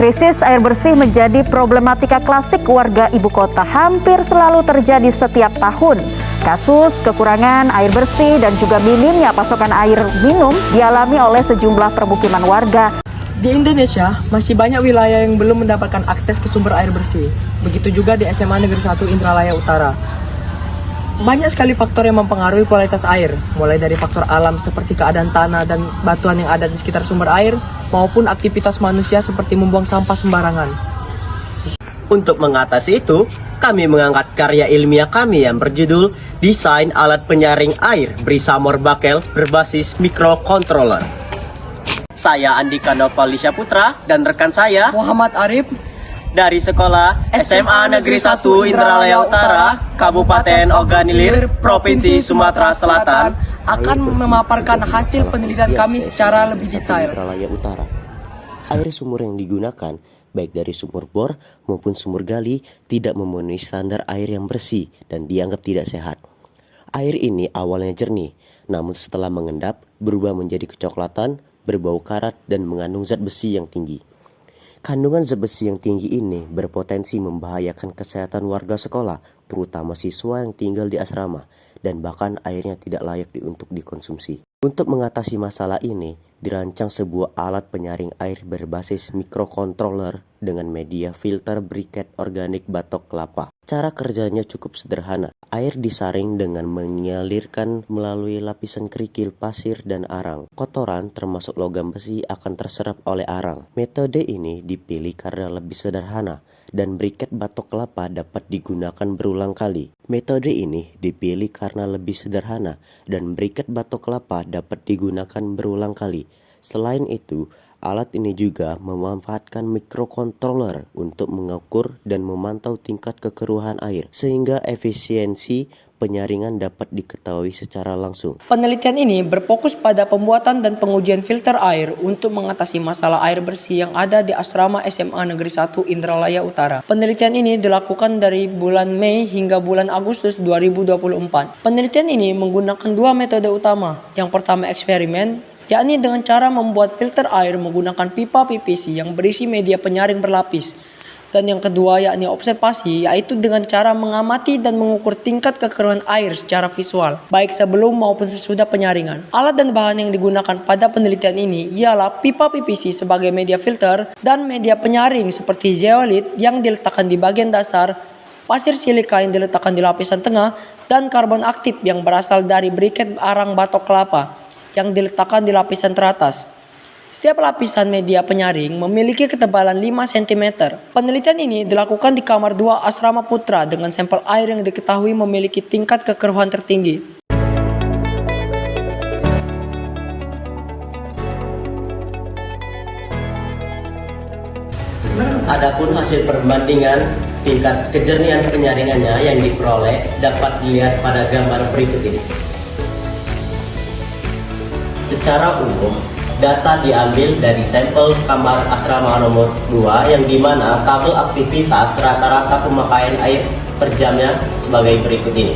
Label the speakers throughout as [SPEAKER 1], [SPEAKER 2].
[SPEAKER 1] Krisis air bersih menjadi problematika klasik warga ibu kota, hampir selalu terjadi setiap tahun. Kasus kekurangan air bersih dan juga minimnya pasokan air minum dialami oleh sejumlah permukiman warga.
[SPEAKER 2] Di Indonesia, masih banyak wilayah yang belum mendapatkan akses ke sumber air bersih. Begitu juga di SMA Negeri 1 Indralaya Utara. Banyak sekali faktor yang mempengaruhi kualitas air, mulai dari faktor alam seperti keadaan tanah dan batuan yang ada di sekitar sumber air, maupun aktivitas manusia seperti membuang sampah sembarangan.
[SPEAKER 3] Untuk mengatasi itu, kami mengangkat karya ilmiah kami yang berjudul Desain Alat Penyaring Air Brisamor Bakel berbasis microcontroller. Saya Andika Novalisya Putra dan rekan saya
[SPEAKER 2] Muhammad Arif
[SPEAKER 3] dari sekolah SMA Negeri 1 Indralaya Utara, Kabupaten Oganilir, Provinsi Sumatera Selatan
[SPEAKER 2] akan memaparkan hasil penelitian kami secara lebih detail.
[SPEAKER 4] Indralaya Utara. Air sumur yang digunakan, baik dari sumur bor maupun sumur gali, tidak memenuhi standar air yang bersih dan dianggap tidak sehat. Air ini awalnya jernih, namun setelah mengendap berubah menjadi kecoklatan, berbau karat dan mengandung zat besi yang tinggi. Kandungan zat besi yang tinggi ini berpotensi membahayakan kesehatan warga sekolah, terutama siswa yang tinggal di asrama, dan bahkan airnya tidak layak untuk dikonsumsi. Untuk mengatasi masalah ini, dirancang sebuah alat penyaring air berbasis microcontroller dengan media filter briket organik batok kelapa. Cara kerjanya cukup sederhana. Air disaring dengan mengalirkan melalui lapisan kerikil, pasir, dan arang. Kotoran termasuk logam besi akan terserap oleh arang. Metode ini dipilih karena lebih sederhana dan briket batok kelapa dapat digunakan berulang kali. Metode ini dipilih karena lebih sederhana dan briket batok kelapa dapat digunakan berulang kali. Selain itu, alat ini juga memanfaatkan microcontroller untuk mengukur dan memantau tingkat kekeruhan air, sehingga efisiensi penyaringan dapat diketahui secara langsung.
[SPEAKER 2] Penelitian ini berfokus pada pembuatan dan pengujian filter air untuk mengatasi masalah air bersih yang ada di asrama SMA Negeri 1 Indralaya Utara. Penelitian ini dilakukan dari bulan Mei hingga bulan Agustus 2024. Penelitian ini menggunakan dua metode utama. Yang pertama eksperimen, yakni dengan cara membuat filter air menggunakan pipa PVC yang berisi media penyaring berlapis. Dan yang kedua yakni observasi, yaitu dengan cara mengamati dan mengukur tingkat kekeruhan air secara visual, baik sebelum maupun sesudah penyaringan. Alat dan bahan yang digunakan pada penelitian ini ialah pipa PVC sebagai media filter dan media penyaring seperti zeolit yang diletakkan di bagian dasar, pasir silika yang diletakkan di lapisan tengah, dan karbon aktif yang berasal dari briket arang batok kelapa yang diletakkan di lapisan teratas. Setiap lapisan media penyaring memiliki ketebalan 5 cm. Penelitian ini dilakukan di kamar 2 Asrama Putra dengan sampel air yang diketahui memiliki tingkat kekeruhan tertinggi.
[SPEAKER 3] Adapun hasil perbandingan tingkat kejernihan penyaringannya yang diperoleh dapat dilihat pada gambar berikut ini. Secara umum, data diambil dari sampel kamar asrama nomor 2 yang dimana tabel aktivitas rata-rata pemakaian air per jamnya sebagai berikut ini.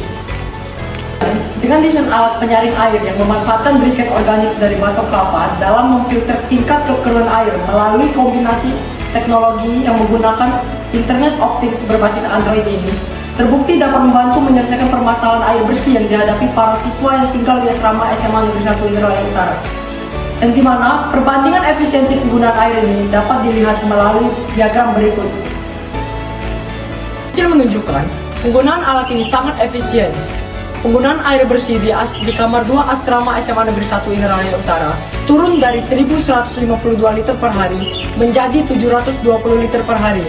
[SPEAKER 2] Dengan desain alat penyaring air yang memanfaatkan briket organik dari batok kelapa dalam memfilter tingkat kekeruhan air melalui kombinasi teknologi yang menggunakan internet optik berbasis Android ini, terbukti dapat membantu menyelesaikan permasalahan air bersih yang dihadapi para siswa yang tinggal di asrama SMA Negeri 1 Indralaya Utara. Yang dimana perbandingan efisiensi penggunaan air ini dapat dilihat melalui diagram berikut. Hasil menunjukkan penggunaan alat ini sangat efisien. Penggunaan air bersih di kamar 2 asrama SMA Negeri 1 Indralaya Utara turun dari 1.152 liter per hari menjadi 720 liter per hari.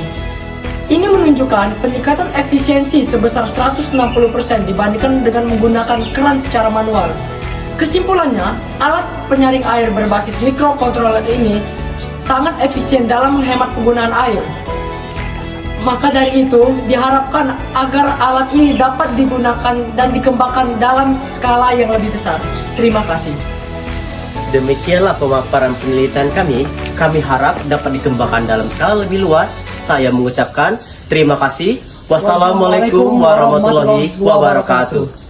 [SPEAKER 2] Ini menunjukkan peningkatan efisiensi sebesar 160% dibandingkan dengan menggunakan keran secara manual. Kesimpulannya, alat penyaring air berbasis microcontroller ini sangat efisien dalam menghemat penggunaan air. Maka dari itu, diharapkan agar alat ini dapat digunakan dan dikembangkan dalam skala yang lebih besar. Terima kasih.
[SPEAKER 3] Demikianlah pemaparan penelitian kami. Kami harap dapat dikembangkan dalam skala lebih luas. Saya mengucapkan terima kasih. Wassalamualaikum warahmatullahi wabarakatuh.